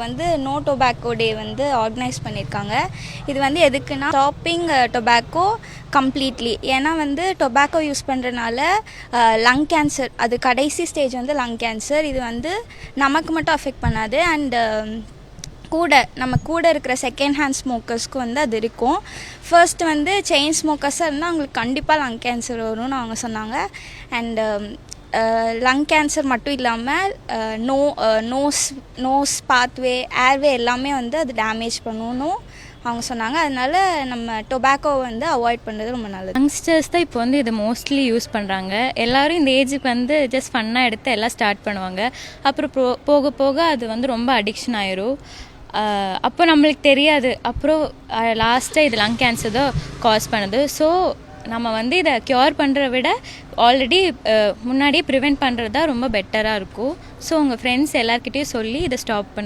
வந்து no tobacco டே வந்து organise பண்ணியிருக்காங்க. இது வந்து எதுக்குன்னா ஸ்டாப்பிங் டொபாக்கோ கம்ப்ளீட்லி. ஏன்னா வந்து டொபாக்கோ யூஸ் பண்ணுறனால லங் கேன்சர், அது கடைசி ஸ்டேஜ் வந்து லங் கேன்சர். இது வந்து நமக்கு மட்டும் அஃபெக்ட் பண்ணாது, அண்டு நம்ம கூட இருக்கிற செகண்ட் ஹேண்ட் ஸ்மோக்கர்ஸ்க்கு வந்து அது இருக்கும். ஃபர்ஸ்ட் வந்து செயின் ஸ்மோக்கர்ஸாக இருந்தால் அவங்களுக்கு கண்டிப்பாக லங் கேன்சர் வரும்னு அவங்க சொன்னாங்க. அண்டு லங் கேன்சர் மட்டும் இல்லாமல் நோஸ் பாத்வே, ஏர்வே எல்லாமே வந்து அது டேமேஜ் பண்ணணும் அவங்க சொன்னாங்க. அதனால நம்ம டொபாக்கோவை வந்து அவாய்ட் பண்ணுறது ரொம்ப நல்லது. யங்ஸ்டர்ஸ் தான் இப்போ வந்து இதை மோஸ்ட்லி யூஸ் பண்ணுறாங்க. எல்லோரும் இந்த ஏஜுக்கு வந்து ஜஸ்ட் ஃபன்னாக எடுத்து எல்லாம் ஸ்டார்ட் பண்ணுவாங்க. அப்புறம் போக போக அது வந்து ரொம்ப அடிக்ஷன் ஆயிரும். அப்போ நம்மளுக்கு தெரியாது. அப்புறம் லாஸ்ட்டாக இது லங் கேன்சர் தான் காஸ் பண்ணுது. ஸோ நம்ம வந்து இதை க்யூர் பண்ணுறத விட ஆல்ரெடி முன்னாடியே ப்ரிவெண்ட் பண்ணுறது தான் ரொம்ப பெட்டராக இருக்கும். ஸோ உங்கள் ஃப்ரெண்ட்ஸ் எல்லாருக்கிட்டேயும் சொல்லி இதை ஸ்டாப் பண்ணுங்கள்.